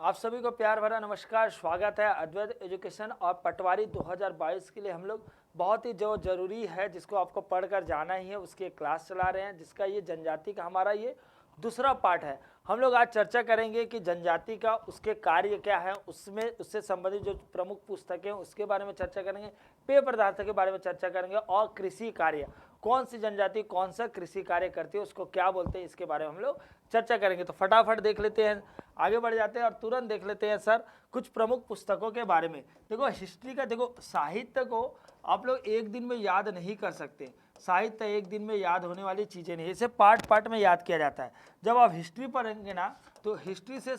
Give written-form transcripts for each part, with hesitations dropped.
आप सभी को प्यार भरा नमस्कार। स्वागत है अद्वैत एजुकेशन और पटवारी 2022 के लिए हम लोग बहुत ही जो जरूरी है जिसको आपको पढ़कर जाना ही है उसकी क्लास चला रहे हैं, जिसका ये जनजाति का हमारा ये दूसरा पार्ट है। हम लोग आज चर्चा करेंगे कि जनजाति का उसके कार्य क्या है, उसमें उससे संबंधित जो प्रमुख पुस्तकें हैं उसके बारे में चर्चा करेंगे, पेय पदार्थ के बारे में चर्चा करेंगे और कृषि कार्य, कौन सी जनजाति कौन सा कृषि कार्य करती है उसको क्या बोलते हैं, इसके बारे में हम लोग चर्चा करेंगे। तो फटाफट देख लेते हैं, आगे बढ़ जाते हैं और तुरंत देख लेते हैं सर कुछ प्रमुख पुस्तकों के बारे में। देखो हिस्ट्री का, देखो साहित्य को आप लोग एक दिन में याद नहीं कर सकते, साहित्य एक दिन में याद होने वाली चीज़ें नहीं, इसे पार्ट पार्ट में याद किया जाता है। जब आप हिस्ट्री पढ़ेंगे ना तो हिस्ट्री से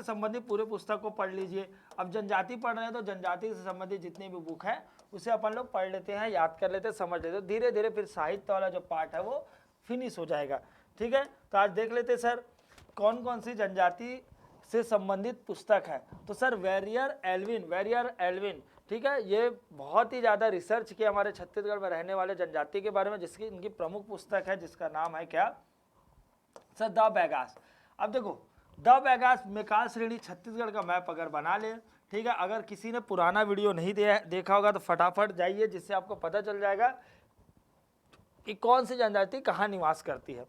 संबंधित पूरे पुस्तक को पढ़ लीजिए। अब जनजाति पढ़ रहे हैं तो जनजाति से संबंधित जितनी भी बुक है उसे अपन लोग पढ़ लेते हैं, याद कर लेते हैं, समझ लेते हैं, धीरे धीरे फिर साहित्य वाला जो पार्ट है वो फिनिश हो जाएगा। ठीक है, तो आज देख लेते हैं सर कौन कौन सी जनजाति से संबंधित पुस्तक है। तो सर वेरियर एल्विन, ठीक है, ये बहुत ही ज़्यादा रिसर्च किया हमारे छत्तीसगढ़ में रहने वाले जनजाति के बारे में, जिसकी इनकी प्रमुख पुस्तक है जिसका नाम है क्या सर, द बैगास। अब देखो द बैगास मेकाल श्रेणी छत्तीसगढ़ का मैप अगर बना ले, ठीक है, अगर किसी ने पुराना वीडियो नहीं देखा होगा तो फटाफट जाइए, जिससे आपको पता चल जाएगा कि कौन सी जनजाति कहाँ निवास करती है।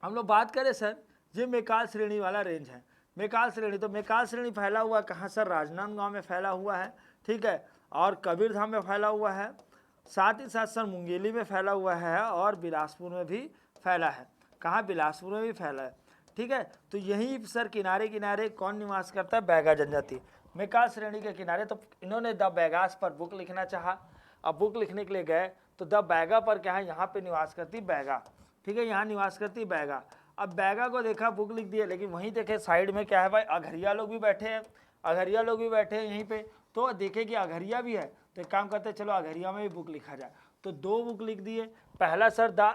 हम लोग बात करें सर, ये मेकाल श्रेणी वाला रेंज है, मेकाल श्रेणी। तो मेकाल श्रेणी फैला हुआ कहाँ सर, राजनांदगांव में फैला हुआ है, ठीक है, और कबीरधाम में फैला हुआ है, साथ ही साथ सर मुंगेली में फैला हुआ है और बिलासपुर में भी फैला है। कहाँ, बिलासपुर में भी फैला है, ठीक है। तो यहीं सर किनारे किनारे कौन निवास करता है, बैगा जनजाति मेकाल श्रेणी के किनारे। तो इन्होंने द बैगास पर बुक लिखना चाहा। अब बुक लिखने के लिए गए तो द बैगा पर क्या है, यहाँ पे निवास करती बैगा, ठीक है, यहाँ निवास करती बैगा। अब बैगा को देखा, बुक लिख दिया, लेकिन वहीं देखे साइड में क्या है भाई, अघरिया लोग भी बैठे हैं, अघरिया लोग भी बैठे हैं यहीं पे। तो देखे कि अघरिया भी है, तो एक काम करते चलो अघरिया में भी बुक लिखा जाए। तो दो बुक लिख दिए। पहला सर द,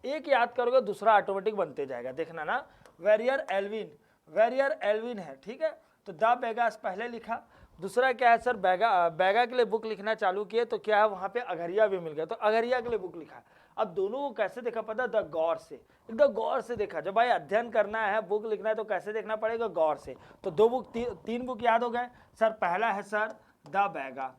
एक याद करोगे दूसरा ऑटोमेटिक बनते जाएगा, देखना ना, वेरियर एल्विन है, ठीक है। तो द बैगास पहले लिखा। दूसरा क्या है सर, बैगा के लिए बुक लिखना चालू किए तो क्या है, वहाँ पे अघरिया भी मिल गया, तो अघरिया के लिए बुक लिखा। अब दोनों को कैसे देखा पता, द गौर से, एकदम गौर से देखा। जब भाई अध्ययन करना है, बुक लिखना है तो कैसे देखना पड़ेगा, गौर से। तो दो बुक तीन बुक याद हो गए सर। पहला है सर द बैगा,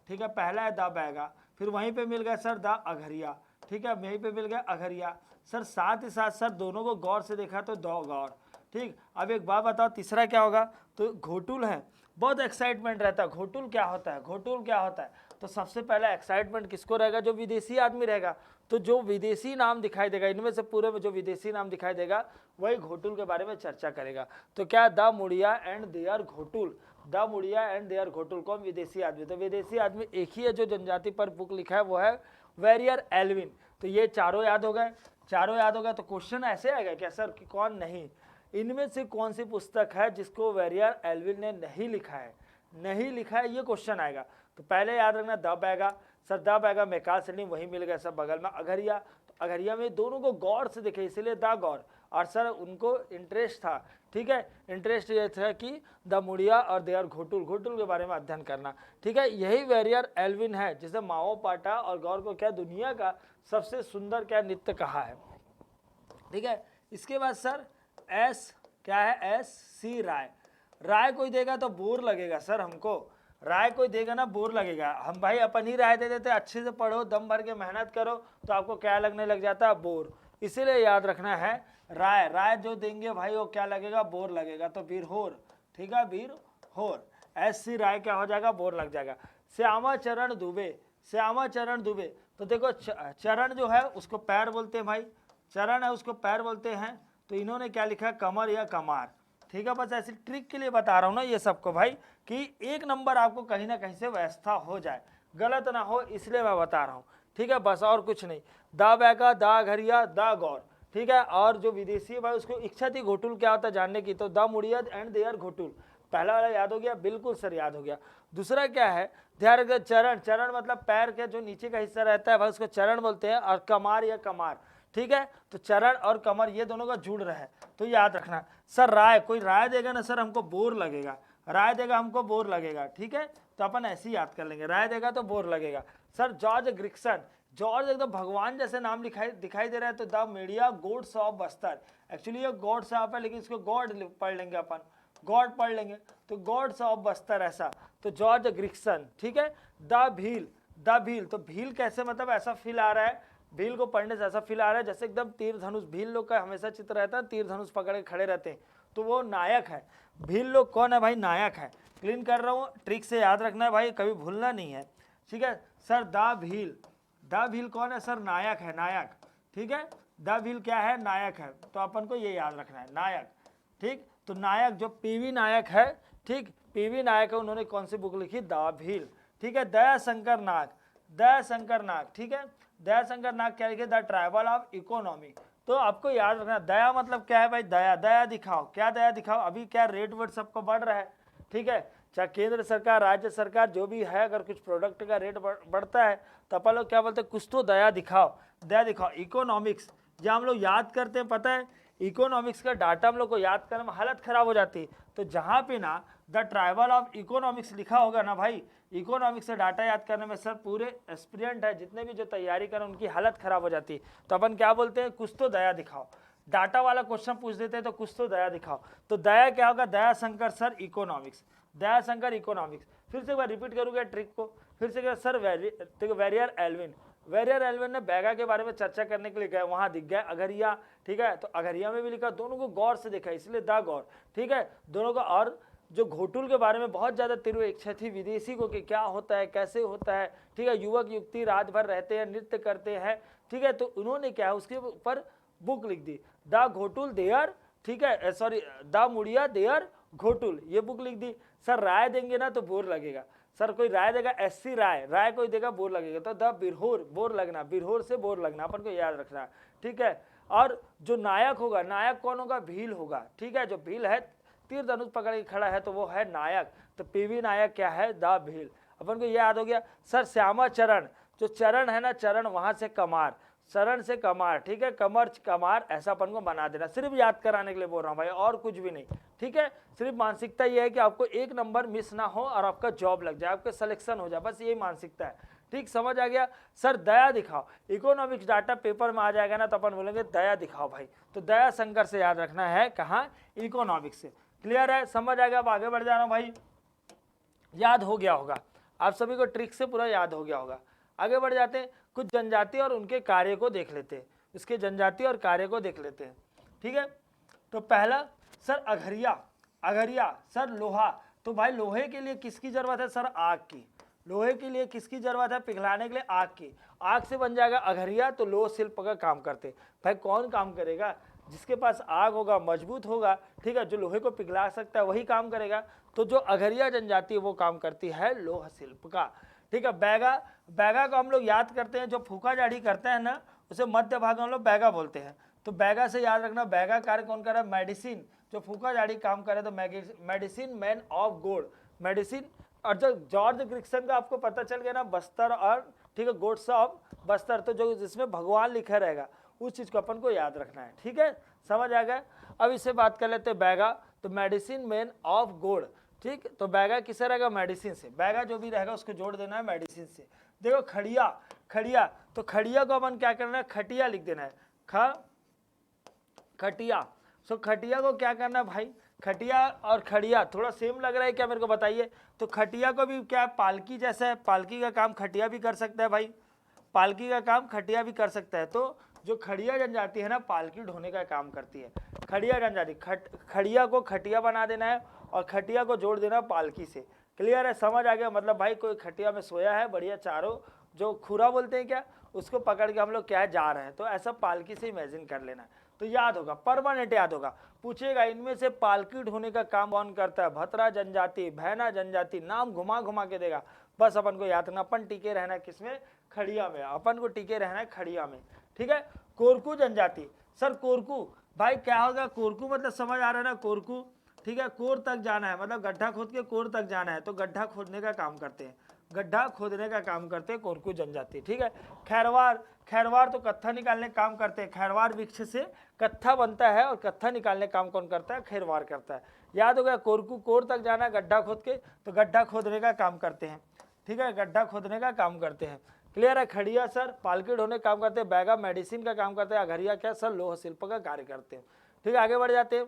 ठीक है, पहला है द बैगा, फिर वहीं पे मिल गया सर द अघरिया, ठीक है, यहीं पे मिल गया अघरिया सर। साथ ही साथ सर दोनों को गौर से देखा तो दो गौर, ठीक। अब एक बात बताओ तीसरा क्या होगा, तो घोटुल है। बहुत एक्साइटमेंट रहता है, घोटुल क्या होता है, घोटुल क्या होता है। तो सबसे पहला एक्साइटमेंट किसको रहेगा, जो विदेशी आदमी रहेगा। तो जो विदेशी नाम दिखाई देगा, इनमें से पूरे में जो विदेशी नाम दिखाई देगा वही घोटुल के बारे में चर्चा करेगा। तो क्या, the Muria and their Ghotul, the Muria and their Ghotul, कौन, विदेशी आदमी। तो विदेशी आदमी एक ही है जो जनजाति पर बुक लिखा है, वो है वेरियर एल्विन। तो ये चारों याद हो गए, चारों याद हो गए। तो क्वेश्चन ऐसे आएगा क्या सर कि कौन नहीं, इनमें से कौन सी पुस्तक है जिसको वेरियर एल्विन ने नहीं लिखा है, नहीं लिखा है, ये क्वेश्चन आएगा। तो पहले याद रखना the Baiga, sir the Baiga Maikal श्रेणी वहीं मिल गया सर, बगल में अघरिया। तो अघरिया में दोनों को गौर से देखे इसलिए द गौर, और सर उनको इंटरेस्ट था, ठीक है, इंटरेस्ट ये था कि द मुड़िया और देयर घोटुल, घोटुल के बारे में अध्ययन करना, ठीक है। यही वेरियर एल्विन है जिसे माओ पाटा और गौर को क्या दुनिया का सबसे सुंदर क्या नृत्य कहा है, ठीक है। इसके बाद सर एस क्या है, एस सी राय। राय कोई देगा तो बोर लगेगा सर हमको, राय कोई देगा ना बोर लगेगा। हम भाई अपन ही राय दे देते, अच्छे से पढ़ो, दम भर के मेहनत करो, तो आपको क्या लगने लग जाता है, बोर। इसीलिए याद रखना है राय, राय जो देंगे भाई वो क्या लगेगा, बोर लगेगा। तो वीरहोर, ठीक है, वीरहोर। एस सी राय क्या हो जाएगा, बोर लग जाएगा। श्यामा चरण दुबे, श्यामा चरण दुबे। तो देखो चरण जो है उसको पैर बोलते हैं भाई, चरण है उसको पैर बोलते हैं। तो इन्होंने क्या लिखा, कमर या कमार, ठीक है। बस ऐसी ट्रिक के लिए बता रहा हूँ ना ये सबको भाई, कि एक नंबर आपको कहीं ना कहीं से व्यवस्था हो जाए, गलत ना हो, इसलिए मैं बता रहा हूँ, ठीक है, बस और कुछ नहीं। The Baiga, the Aghariya, the गौर, ठीक है। और जो विदेशी है भाई उसको इच्छा थी घोटुल क्या होता है जानने की, तो the Muria and their Ghotul, पहला वाला याद हो गया, बिल्कुल सर याद हो गया। दूसरा क्या है, ध्यान रखिए, चरण, चरण मतलब पैर के जो नीचे का हिस्सा रहता है भाई उसको चरण बोलते हैं, और कमार या कमार, ठीक है। तो चरण और कमर ये दोनों का जुड़ रहा है, तो याद रखना। सर राय, कोई राय देगा ना सर हमको बोर लगेगा, राय देगा हमको बोर लगेगा, ठीक है। तो अपन ऐसे ही याद कर लेंगे, राय देगा तो बोर लगेगा। सर जॉर्ज ग्रिक्सन, जॉर्ज एकदम भगवान जैसे नाम दिखाई दे रहा है। तो the media God's of Bastar, actually ये गॉड्स ऑफ है लेकिन इसको गॉड पढ़ लेंगे अपन, गॉड पढ़ लेंगे तो गॉड्स ऑफ बस्तर ऐसा, तो जॉर्ज ग्रिक्सन, ठीक है। द भील, द भील, तो भील कैसे, मतलब ऐसा फील आ रहा है, भील को पढ़ने से ऐसा फील आ रहा है जैसे एकदम तीर धनुष, भील लोग का हमेशा चित्र रहता है तीर धनुष पकड़ के खड़े रहते हैं, तो वो नायक है। भील लोग कौन है भाई, नायक है। क्लीन कर रहा हूँ, ट्रिक से याद रखना है भाई, कभी भूलना नहीं है, ठीक है sir. The Bhil, the Bhil कौन है सर, नायक है, नायक, ठीक है। द भील क्या है, नायक है, तो अपन को ये याद रखना है, नायक, ठीक। तो नायक जो पीवी नायक है, ठीक, पीवी नायक है, उन्होंने कौन सी बुक लिखी, द भील, ठीक है। दयाशंकर नाग, दयाशंकर नाग, ठीक है। दयाशंकर नाग क्या लिखे, द ट्राइबल ऑफ इकोनॉमी। तो आपको याद रखना, दया मतलब क्या है भाई, दया, दया दिखाओ, क्या दया दिखाओ। अभी क्या रेट वेट सबको बढ़ रहा है, ठीक है, चाहे केंद्र सरकार राज्य सरकार जो भी है, अगर कुछ प्रोडक्ट का रेट बढ़ता है तो अपन लोग क्या बोलते हैं, कुछ तो दया दिखाओ, दया दिखाओ। इकोनॉमिक्स जहाँ हम लोग याद करते हैं, पता है इकोनॉमिक्स का डाटा हम लोग को याद करने में हालत खराब हो जाती है, तो जहाँ पे ना द ट्राइबल ऑफ इकोनॉमिक्स लिखा होगा ना भाई, इकोनॉमिक्स से डाटा याद करने में सर पूरे एस्पिरेंट है जितने भी जो तैयारी करें उनकी हालत खराब हो जाती है। तो अपन क्या बोलते हैं, कुछ तो दया दिखाओ। डाटा वाला क्वेश्चन पूछ देते हैं तो कुछ तो दया दिखाओ, तो दया क्या होगा, Daya Shankar sir economics, Daya Shankar economics. फिर से एक बार रिपीट करूँगा ट्रिक को, फिर से sir Verrier Elwin, Verrier Elwin ने बैगा के बारे में चर्चा करने के लिए गए, वहां दिख गया अघरिया, ठीक है, तो अघरिया में भी लिखा, दोनों को गौर से देखा इसलिए द गौर, ठीक है, दोनों को। और जो घोटुल के बारे में बहुत ज्यादा तीव्र इच्छा थी विदेशी को कि क्या होता है कैसे होता है, ठीक है, युवक युवती रात भर रहते हैं नृत्य करते हैं, ठीक है, तो उन्होंने क्या है उसके ऊपर बुक लिख दी, द घोटुल देयर, ठीक है, sorry the Muria their Ghotul, ये बुक लिख दी। सर राय देंगे ना तो बोर लगेगा, सर कोई राय देगा एससी राय, राय कोई देगा बोर लगेगा, तो द बिरहोर, बोर लगना, बिरहोर से बोर लगना, अपन को याद रखना, ठीक है। और जो नायक होगा, नायक कौन होगा, भील होगा, ठीक है, जो भील है तीर धनुष पकड़ के खड़ा है तो वो है नायक, तो पीवी नायक क्या है, द भील, अपन को याद हो गया। सर श्यामा चरण, जो चरण है ना, चरण वहां से कमार, शरण से कमार, ठीक है, कमर कमार, ऐसा अपन को बना देना, सिर्फ याद कराने के लिए बोल रहा हूँ भाई, और कुछ भी नहीं, ठीक है। सिर्फ मानसिकता ये है कि आपको एक नंबर मिस ना हो और आपका जॉब लग जाए, आपका सिलेक्शन हो जाए, बस यही मानसिकता है, ठीक, समझ आ गया। सर दया दिखाओ, इकोनॉमिक्स डाटा पेपर में आ जाएगा ना तो अपन बोलेंगे दया दिखाओ भाई, तो दया शंकर से याद रखना है, कहाँ, इकोनॉमिक्स से। क्लियर है, समझ आ गया, अब आगे बढ़ जाना भाई, याद हो गया होगा आप सभी को, ट्रिक से पूरा याद हो गया होगा। आगे बढ़ जाते हैं, कुछ जनजाति और उनके कार्य को देख लेते हैं, उसके जनजाति और कार्य को देख लेते हैं, ठीक है। तो पहला सर अघरिया, अघरिया सर लोहा, तो भाई लोहे के लिए किसकी जरूरत है सर, आग की, लोहे के लिए किसकी जरूरत है, पिघलाने के लिए आग की, आग से बन जाएगा अघरिया, तो लोह शिल्प का काम करते। भाई कौन काम करेगा, जिसके पास आग होगा मजबूत होगा, ठीक है, जो लोहे को पिघला सकता है वही काम करेगा, तो जो अघरिया जनजाति है वो काम करती है लोह शिल्प का, ठीक है। बैगा, बैगा को हम लोग याद करते हैं, जो फूका जाड़ी करते हैं ना उसे मध्य भाग में हम लोग बैगा बोलते हैं, तो बैगा से याद रखना, बैगा कार्य कौन कर रहा है, मेडिसिन, जो फूका जाड़ी काम करे तो मेडिसिन मैन ऑफ गोड, मेडिसिन। और जो जॉर्ज ग्रिक्सन का आपको पता चल गया ना, बस्तर और, ठीक है, गोड्स ऑफ बस्तर, तो जो जिसमें भगवान लिखा रहेगा उस चीज को अपन को याद रखना है, ठीक है, समझ आ गया। अब इससे बात कर लेते हैं बैगा, तो मेडिसिन मैन ऑफ गोड, ठीक, तो बैगा किससे रहेगा, मेडिसिन से, बैगा जो भी रहेगा उसको जोड़ देना है मेडिसिन से। देखो खड़िया, खड़िया, तो खड़िया को अपन क्या करना है, खटिया लिख देना है, खटिया, सो खटिया को क्या करना है भाई, खटिया और खड़िया थोड़ा सेम लग रहा है क्या, मेरे को बताइए। तो खटिया को भी क्या पालकी जैसा है, पालकी का काम खटिया भी कर सकता है भाई, पालकी का काम खटिया भी कर सकता है, तो जो खड़िया जनजाति है ना पालकी ढोने का काम करती है, खड़िया जनजाति, खड़िया को खटिया बना देना है और खटिया को जोड़ देना पालकी से। क्लियर है, समझ आ गया, मतलब भाई कोई खटिया में सोया है बढ़िया, चारों जो खुरा बोलते हैं क्या, उसको पकड़ के हम लोग क्या है जा रहे हैं, तो ऐसा पालकी से इमेजिन कर लेना है, तो याद होगा, परमानेंट याद होगा। पूछेगा इनमें से पालकी ढोने का काम कौन करता है, भतरा जनजाति, भैना जनजाति, नाम घुमा घुमा के देगा, बस अपन को याद रखना, अपन टिके रहना है किसमें, खड़िया में, अपन को टिके रहना है खड़िया में, ठीक है। कोरकू जनजाति, सर कोरकू भाई क्या होगा, कोरकू मतलब समझ आ रहा है ना, कोरकू, ठीक है, कोर तक जाना है, मतलब गड्ढा खोद के कोर तक जाना है, तो गड्ढा खोदने का काम करते हैं, गड्ढा खोदने का काम करते हैं कोरकू जनजाति, ठीक है। खैरवार, खैरवार तो कत्था निकालने का काम करते हैं, खैरवार वृक्ष से कत्था बनता है और कत्था निकालने का काम कौन करता है, खैरवार करता है। याद हो गया, कोरकू कोर तक जाना है गड्ढा खोद के, तो गड्ढा खोदने का काम करते हैं, ठीक है, गड्ढा खोदने का काम करते हैं। क्लियर है। खड़िया सर पालकी ढोने का काम करते हैं, बैगा मेडिसिन का काम करते हैं, अघरिया क्या सर लोह शिल्प का कार्य करते हैं, ठीक है। आगे बढ़ जाते हैं,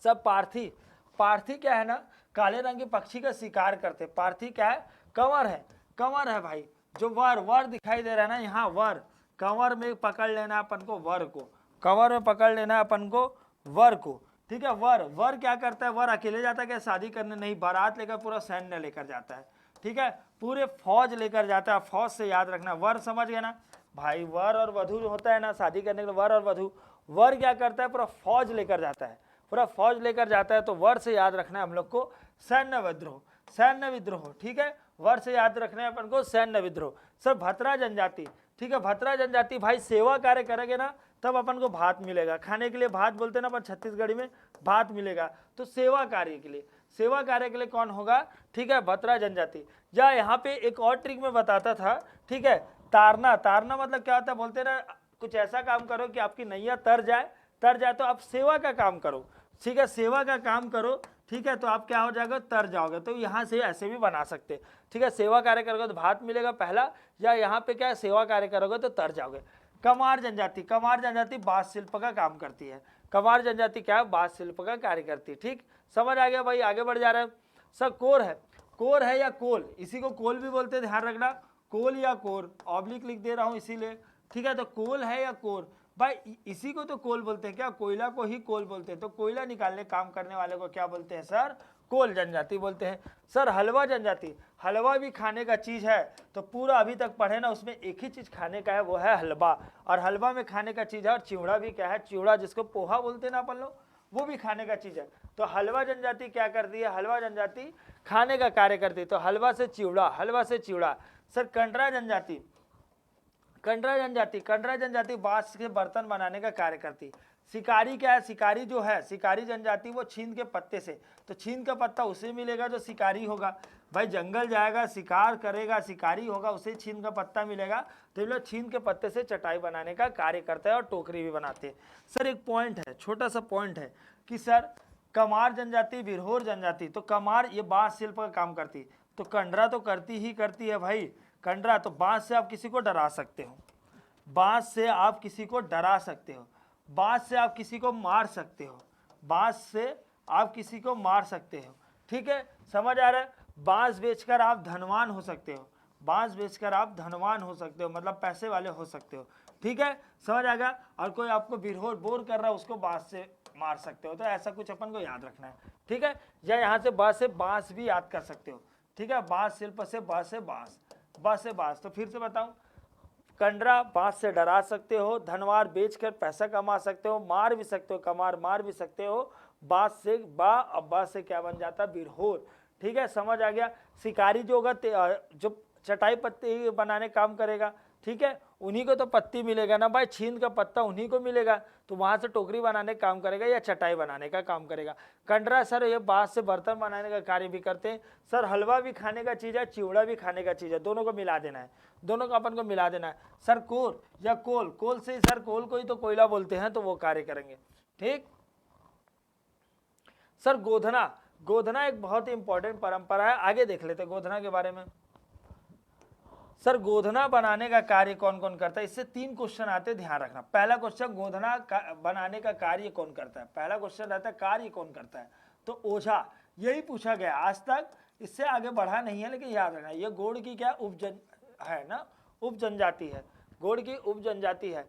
सब पार्थी, पार्थी क्या है ना, काले रंग के पक्षी का शिकार करते। पार्थी क्या है, कंवर है, कंवर है भाई। जो वर, वर दिखाई दे रहा है ना यहाँ, वर, कंवर में पकड़ लेना अपन को वर को, कंवर में पकड़ लेना अपन को वर को, ठीक है। वर, वर क्या करता है, वर अकेले जाता है क्या शादी करने, नहीं, बारात लेकर पूरा सैन्य लेकर जाता है, ठीक है, पूरे फौज लेकर जाता है। फौज से याद रखना, वर समझ गया ना भाई, वर और वधु होता है ना शादी करने के लिए, वर और वधु। वर क्या करता है, पूरा फौज लेकर जाता है, पूरा फौज लेकर जाता है। तो वर से याद रखना है हम लोग को सैन्य विद्रोह, सैन्य विद्रोह, ठीक है। वर से याद रखना है अपन को सैन्य विद्रोह। सर भतरा जनजाति, ठीक है, भतरा जनजाति भाई सेवा कार्य करेंगे ना तब अपन को भात मिलेगा, खाने के लिए भात बोलते हैं ना अपन छत्तीसगढ़ी में, भात मिलेगा। तो सेवा कार्य के लिए, सेवा कार्य के लिए कौन होगा, ठीक है, भतरा जनजाति। या यहाँ पे एक और ट्रिक में बताता था, ठीक है, तारना, तारना मतलब क्या होता है, बोलते हैं ना कुछ ऐसा काम करो कि आपकी नैया तर जाए, तर जाए तो आप सेवा का काम करो, ठीक है, सेवा का काम करो, ठीक है, तो आप क्या हो जाएगा, तर जाओगे। तो यहाँ से ऐसे भी बना सकते, ठीक है, सेवा कार्य करोगे तो भात मिलेगा पहला, या यहाँ पे क्या है सेवा कार्य करोगे तो तर जाओगे। कमार जनजाति, कमार जनजाति बांस शिल्प का काम करती है, कमार जनजाति क्या है, बांस शिल्प का कार्य करती है, ठीक, समझ आ गया भाई, आगे बढ़ जा रहे हैं। सर कोर है, कोर है या कोल, इसी को कोल भी बोलते हैं, ध्यान रखना, कोल या कोर, ऑब्लिक लिख दे रहा हूँ इसीलिए, ठीक है। तो कोल है या कोर, भाई इसी को तो कोल बोलते हैं क्या, कोयला को ही कोल बोलते हैं। तो कोयला निकालने काम करने वाले को क्या बोलते हैं सर, कोल जनजाति बोलते हैं। सर हलवा जनजाति, हलवा भी खाने का चीज है, तो पूरा अभी तक पढ़े ना उसमें एक ही चीज खाने का है, वो है हलवा, और हलवा में खाने का चीज है। और चिवड़ा भी क्या है, चिवड़ा जिसको पोहा बोलते हैं ना अपन लोग, वो भी खाने का चीज है। तो हलवा जनजाति क्या करती है, हलवा जनजाति खाने का कार्य करती है। तो हलवा से चिवड़ा, हलवा से चिवड़ा। सर कंडरा जनजाति, कंडरा जनजाति, कंडरा जनजाति बांस के बर्तन बनाने का कार्य करती। शिकारी क्या है, शिकारी जो है, शिकारी जनजाति वो छीन के पत्ते से, तो छीन का पत्ता उसे मिलेगा जो शिकारी होगा। भाई जंगल जाएगा, शिकार करेगा, शिकारी होगा, उसे छीन का पत्ता मिलेगा। तो ये लोग छीन के पत्ते से चटाई बनाने का कार्य करते हैं और टोकरी भी बनाते हैं। सर एक पॉइंट है, छोटा सा पॉइंट है कि सर कमार जनजाति, बिरहोर जनजाति, तो कमार ये बांस शिल्प का काम करती, तो कंडरा तो करती ही करती है भाई, कंडरा। तो बांस से आप किसी को डरा सकते हो, बांस से आप किसी को डरा सकते हो, बांस से आप किसी को मार सकते हो, बांस से आप किसी को मार सकते हो, ठीक है, समझ आ रहा है। बांस बेचकर आप धनवान हो सकते हो, बांस बेचकर आप धनवान हो सकते हो, मतलब पैसे वाले हो सकते हो, ठीक है, समझ आ गया। और कोई आपको बिरहोर बोर कर रहा है उसको बांस से मार सकते हो। तो ऐसा कुछ अपन को याद रखना है, ठीक है। या यहाँ से बांस भी याद कर सकते हो, ठीक है, बांस शिल्प से बांस से बांस, बांस से बांस। तो फिर से बताऊं, कंडरा बांस से डरा सकते हो, धनवार बेचकर पैसा कमा सकते हो, मार भी सकते हो, कमार मार भी सकते हो। बांस से अब बांस से क्या बन जाता है, बिरहोर, ठीक है, समझ आ गया। शिकारी जो होगा जो चटाई पत्ती बनाने काम करेगा, ठीक है, उन्हीं को तो पत्ती मिलेगा ना भाई, छीन का पत्ता उन्हीं को मिलेगा, तो वहां से टोकरी बनाने का काम करेगा या चटाई बनाने का काम करेगा। कंडरा सर ये बांस से बर्तन बनाने का कार्य भी करते हैं। सर हलवा भी खाने का चीज है, चिवड़ा भी खाने का चीज है, दोनों को मिला देना है, दोनों को अपन को मिला देना है। सर कोर या कोल, कोल से सर कोल को ही तो कोयला बोलते हैं, तो वो कार्य करेंगे, ठीक। सर गोधना, गोधना एक बहुत ही इंपॉर्टेंट परंपरा है, आगे देख लेते हैं गोधना के बारे में। सर गोधना बनाने का कार्य कौन कौन करता है, इससे 3 क्वेश्चन आते हैं, ध्यान रखना। पहला क्वेश्चन गोधना बनाने का कार्य कौन करता है, पहला क्वेश्चन रहता है कार्य कौन करता है, तो ओझा, यही पूछा गया आज तक, इससे आगे बढ़ा नहीं है, लेकिन याद रखना ये गोड़ की क्या उपजन है ना, उप जनजाति है, गोड़ की उप जनजाति है।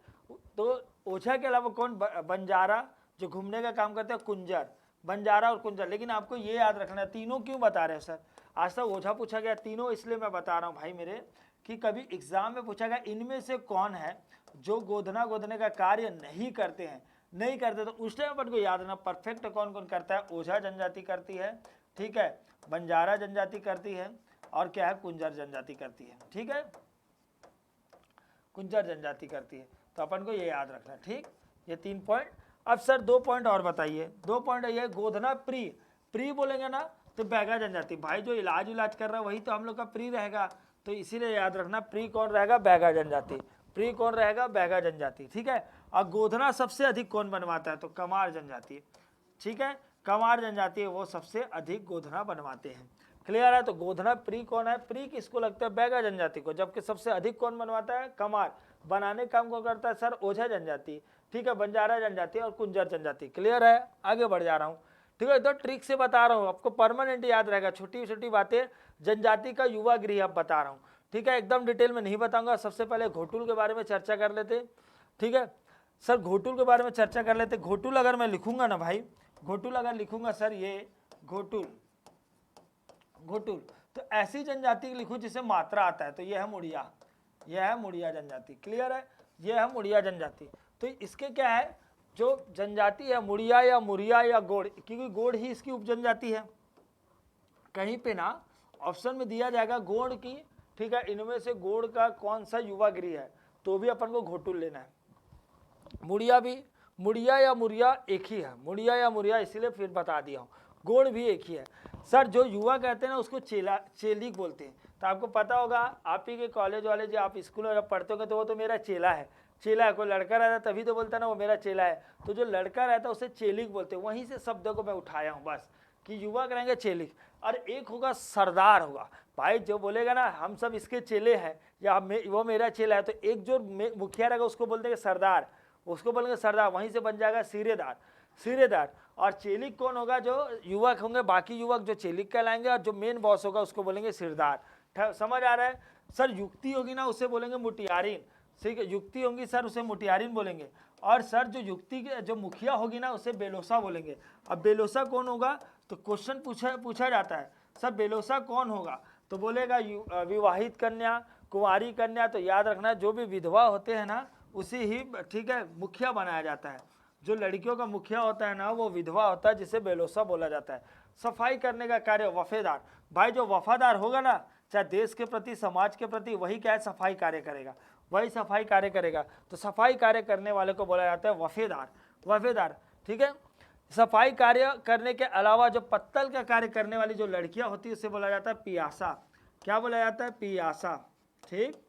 तो ओझा के अलावा कौन, बंजारा जो घूमने का काम करते हैं, कुंजर, बंजारा और कुंजर। लेकिन आपको ये याद रखना है, तीनों क्यों बता रहे हैं सर, आज तक ओझा पूछा गया, तीनों इसलिए मैं बता रहा हूँ भाई मेरे, कि कभी एग्जाम में पूछा गया इनमें से कौन है जो गोधना गोदने का कार्य नहीं करते हैं, नहीं करते, तो उस टाइम अपन को याद रखना परफेक्ट कौन कौन करता है। ओझा जनजाति करती है, ठीक है, बंजारा जनजाति करती है, और क्या है, कुंजर जनजाति करती है, ठीक है, कुंजर जनजाति करती है। तो अपन को ये याद रखना, ठीक, ये 3 पॉइंट। अब सर 2 पॉइंट और बताइए, 2 पॉइंट ये गोधना प्री, प्री बोलेंगे ना तो बैगा जनजाति, भाई जो इलाज कर रहा है वही तो हम लोग का प्री रहेगा, तो इसीलिए याद रखना प्री कौन रहेगा, बैगा जनजाति, प्री कौन रहेगा, बैगा जनजाति, ठीक है। और गोधना सबसे अधिक कौन बनवाता है, तो कमार जनजाति, ठीक है, कमार जनजाति है वो सबसे अधिक गोधना बनवाते हैं, क्लियर है। तो गोधना प्री कौन है, प्री किसको लगता है, बैगा जनजाति को, जबकि सबसे अधिक कौन बनवाता है, कमार। बनाने काम को करता है सर ओझा जनजाति, ठीक है, बंजारा जनजाति और कुंजर जनजाति, क्लियर है। आगे बढ़ जा रहा हूँ। ठीक है, तो ट्रिक से बता रहा हूँ, आपको परमानेंट याद रहेगा, छोटी छोटी बातें। जनजाति का युवा गृह अब बता रहा हूँ, ठीक है, एकदम डिटेल में नहीं बताऊंगा। सबसे पहले घोटुल के बारे में चर्चा कर लेते, ठीक है सर, घोटुल के बारे में चर्चा कर लेते। घोटुल अगर मैं लिखूंगा ना भाई, घोटुल अगर लिखूंगा सर, ये घोटुल, घोटुल, तो ऐसी जनजाति लिखूं जिसे मात्रा आता है, तो यह है मुड़िया, यह है मुड़िया जनजाति। क्लियर है, यह है मुड़िया जनजाति। तो इसके क्या है, जो जनजाति है मुड़िया या मुरिया या गोड़, क्योंकि गोड़ ही इसकी उपजनजाति है। कहीं पे ना ऑप्शन में दिया जाएगा गोड़ की, ठीक है, इनमें से गोड़ का कौन सा युवा गृह है, तो भी अपन को घोटुल लेना है। मुड़िया भी, मुड़िया या मुरिया एक ही है, मुड़िया या मुरिया, इसीलिए फिर बता दिया हूँ। गोड़ भी एक ही है। सर जो युवा कहते हैं ना उसको चेला, चेलिक बोलते हैं। तो आपको पता होगा, आप ही के कॉलेज वाले जो आप स्कूल में पढ़ते होंगे, तो वो तो मेरा चेला है, चेला है। कोई लड़का रहता है तभी तो बोलता है ना वो मेरा चेला है। तो जो लड़का रहता है उसे चेलिक बोलते हैं, वहीं से शब्दों को मैं उठाया हूँ बस, कि युवा करेंगे चेलिक। और एक होगा सरदार होगा, भाई जो बोलेगा ना हम सब इसके चेले हैं या वो मेरा चेला है, तो एक जो मुखिया रहेगा उसको बोल देंगे सरदार, उसको बोलेंगे सरदार, वहीं से बन जाएगा सिरेदार, सिरेदार। और चेलिक कौन होगा, जो युवक होंगे, बाकी युवक जो चेलिक कहलाएंगे, और जो मेन बॉस होगा उसको बोलेंगे सिरदार। समझ आ रहा है सर। युक्ति होगी ना उसे बोलेंगे मुटियारिन, ठीक है, युक्ति होंगी सर उसे मुटियारिन बोलेंगे। और सर जो युक्ति के जो मुखिया होगी ना उसे बेलोसा बोलेंगे। अब बेलोसा कौन होगा, तो क्वेश्चन पूछा जाता है सर बेलोसा कौन होगा, तो बोलेगा विवाहित कन्या, कुंवारी कन्या। तो याद रखना जो भी विधवा होते हैं ना उसी ही, ठीक है, मुखिया बनाया जाता है। जो लड़कियों का मुखिया होता है ना वो विधवा होता है, जिसे बेलोसा बोला जाता है। सफाई करने का कार्य वफादार, भाई जो वफादार होगा ना, चाहे देश के प्रति, समाज के प्रति, वही क्या है, सफाई कार्य करेगा, वही सफाई कार्य करेगा। तो सफाई कार्य करने वाले को बोला जाता है वफादार, वफादार, ठीक है। सफाई कार्य करने के अलावा जो पत्तल का कार्य करने वाली जो लड़कियां होती है उसे बोला जाता है पियासा। क्या बोला जाता है, पियासा, ठीक,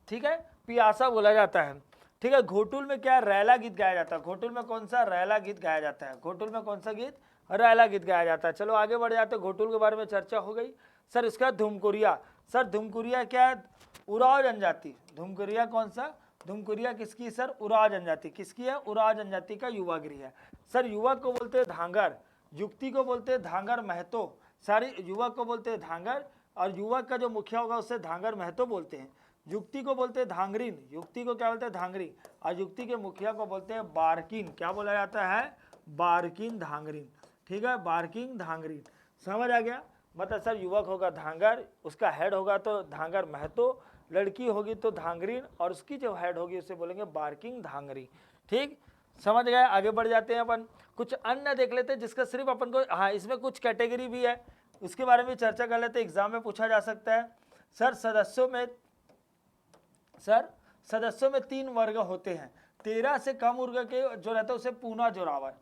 ठीक है, पियासा बोला जाता है, ठीक है। घोटुल में क्या है, रैला गीत गाया जाता है। घोटुल में कौन सा, रैला गीत गाया जाता है। घोटुल में कौन सा गीत, रैला गीत गाया जाता है। चलो आगे बढ़ जाते हैं, घोटुल के बारे में चर्चा हो गई। सर इसका धुमकुरिया, सर धुमकुरिया क्या है, उराव जनजाति। धुमकुरिया कौन सा, धुमकुरिया किसकी सर, उराव जनजाति। किसकी है, उराव जनजाति का युवा गृह है। सर युवक को बोलते हैं धांगर, युक्ति को बोलते हैं धांगर महतो। सारी युवक को बोलते हैं धांगर, और युवक का जो मुखिया होगा उसे धांगर महतो बोलते हैं। युक्ति को बोलते हैं धांगरीन, युक्ति को क्या बोलते हैं, धांगरी। और युक्ति के मुखिया को बोलते हैं बारकीन। क्या बोला जाता है, बारकीन धांगरीन, ठीक है, बारकीन धांगरीन। समझ आ गया। मतलब सर युवक होगा धांगर, उसका हेड होगा तो धांगर महतो, लड़की होगी तो धांगरीन, और उसकी जो हेड होगी उसे बोलेंगे बारकिंग धांगरी, ठीक, समझ गए। आगे बढ़ जाते हैं अपन, कुछ अन्य देख लेते हैं जिसका सिर्फ अपन को, हाँ इसमें कुछ कैटेगरी भी है, उसके बारे में चर्चा कर लेते हैं, एग्जाम में पूछा जा सकता है। सर सदस्यों में 3 वर्ग होते हैं। 13 से कम उम्र के जो रहता है उसे पूना जोरावर,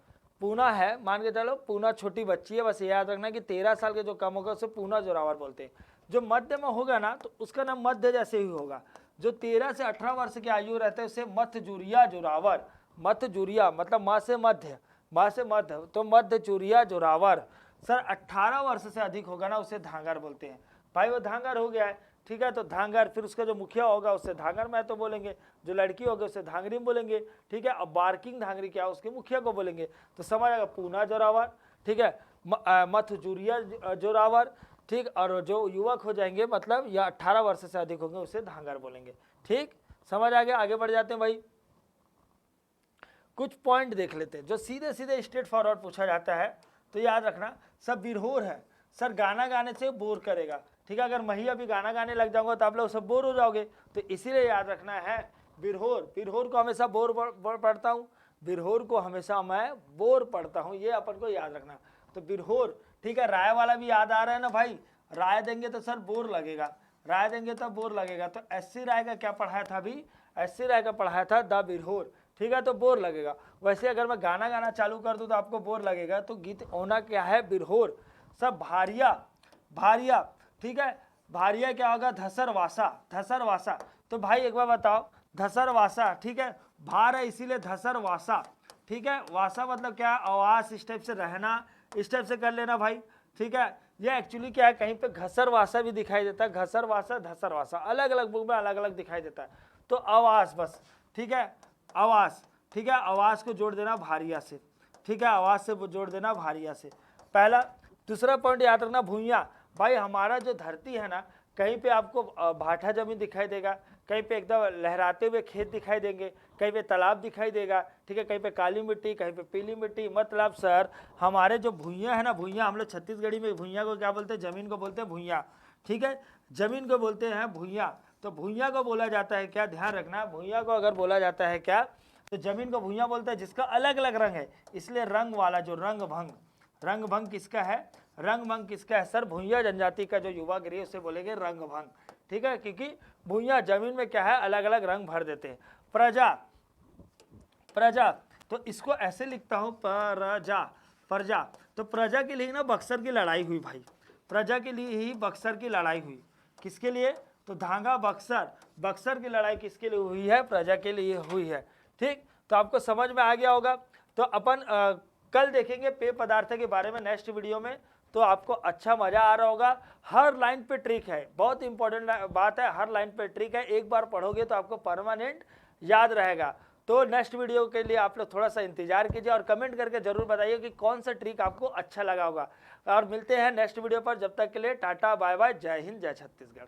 पूना है, मान के चलो पूना छोटी बच्ची है, बस याद रखना कि 13 साल के जो कम होगा उसे पूना जोरावर बोलते हैं। जो मध्य में होगा ना तो उसका नाम मध्य जैसे ही होगा। जो 13 से 18 वर्ष की आयु रहते हैं उसे मध्य जुरिया जोरावर, मध्य जुरिया मतलब माँ से मध्य, माँ से मध्य, तो मध्य जुरिया जोरावर। सर 18 वर्ष से अधिक होगा ना उसे धांगर बोलते हैं। भाई वो धांगर हो गया है, ठीक है, तो धांगर, फिर उसका जो मुखिया होगा उसे धांगर महतो बोलेंगे, जो लड़की होगी उसे धांगरी बोलेंगे, ठीक है। अब बारकिंग धांगरी क्या, उसके मुखिया को बोलेंगे। तो समझ आएगा, पूना जोरावर, ठीक है, मध्य जुरिया जोरावर, ठीक, और जो युवक हो जाएंगे मतलब या 18 वर्ष से अधिक होंगे उसे धांगर बोलेंगे, ठीक, समझ आ गया। आगे बढ़ जाते हैं भाई, कुछ पॉइंट देख लेते हैं जो सीधे सीधे स्ट्रेट फॉरवर्ड पूछा जाता है। तो याद रखना, सब बिरहोर है, सर गाना गाने से बोर करेगा, ठीक है। अगर मैं ही अभी गाना गाने लग जाऊंगा तो आप लोग सब बोर हो जाओगे, तो इसीलिए याद रखना है बिरहोर, बिरहोर को हमेशा बोर पढ़ता हूँ, बिरहोर को हमेशा मैं बोर पढ़ता हूँ, ये अपन को याद रखना। तो बिरहोर, ठीक है। राय वाला भी याद आ रहा है ना भाई, राय देंगे तो सर बोर लगेगा, राय देंगे तो बोर लगेगा। तो एससी राय का क्या पढ़ाया था अभी, एससी राय का पढ़ाया था द बिरहोर, ठीक है, तो बोर लगेगा। वैसे अगर मैं गाना गाना चालू कर दूं तो आपको बोर लगेगा, तो गीत होना क्या है, बिरहोर। सब भारिया, भारिया, ठीक है, भारिया क्या होगा, धसरवासा, धसरवासा। तो भाई एक बार बताओ, धसरवासा, ठीक है, भार है इसीलिए धसरवासा, ठीक है। वासा मतलब क्या, आवास, इस टाइप से रहना, इस टाइप से कर लेना भाई, ठीक है। ये एक्चुअली क्या है, कहीं पे घसरवासा भी दिखाई देता है, घसरवासा, धसरवासा, अलग अलग बुक में अलग अलग दिखाई देता है। तो आवास बस, ठीक है, आवास, ठीक है, आवास को जोड़ देना भारिया से, ठीक है, आवाज से जोड़ देना भारिया से, पहला। दूसरा पॉइंट याद रखना भुइयां, भाई हमारा जो धरती है ना, कहीं पे आपको भाटा जमीन दिखाई देगा, कहीं पे एकदम लहराते हुए खेत दिखाई देंगे, कहीं पे तालाब दिखाई देगा, ठीक है, कहीं पे काली मिट्टी, कहीं पे पीली मिट्टी। मतलब सर हमारे जो भुइयां है ना, भुइयां हम लोग छत्तीसगढ़ी में भुइयां को क्या बोलते हैं, जमीन को बोलते हैं भुइयां, ठीक है, जमीन को बोलते हैं भुइयां। तो भुइयां को बोला जाता है क्या, ध्यान रखना, भुइयां को अगर बोला जाता है क्या, तो जमीन को भुइयां बोलते हैं जिसका अलग अलग रंग है, इसलिए रंग वाला जो रंग भंग, रंग भंग किसका है, रंग भंग किसका है सर, भुइयां जनजाति का जो युवा गृह उसे बोलेंगे रंग भंग, ठीक है, क्योंकि भुइयां जमीन में क्या है, अलग अलग रंग भर देते हैं। प्रजा, प्रजा तो इसको ऐसे लिखता हूं प्रजा, प्रजा, तो प्रजा के लिए ना बक्सर की लड़ाई हुई भाई, प्रजा के लिए ही बक्सर की लड़ाई हुई, किसके लिए, तो धांगा बक्सर, बक्सर की लड़ाई किसके लिए हुई है, प्रजा के लिए हुई है, ठीक। तो आपको समझ में आ गया होगा। तो अपन कल देखेंगे पेय पदार्थ के बारे में नेक्स्ट वीडियो में, तो आपको अच्छा मजा आ रहा होगा। हर लाइन पे ट्रिक है, बहुत इंपॉर्टेंट बात है, हर लाइन पे ट्रिक है, एक बार पढ़ोगे तो आपको परमानेंट याद रहेगा। तो नेक्स्ट वीडियो के लिए आप लोग थोड़ा सा इंतजार कीजिए और कमेंट करके जरूर बताइए कि कौन सा ट्रिक आपको अच्छा लगा होगा। और मिलते हैं नेक्स्ट वीडियो पर, जब तक के लिए टाटा बाय बाय, जय हिंद जय छत्तीसगढ़।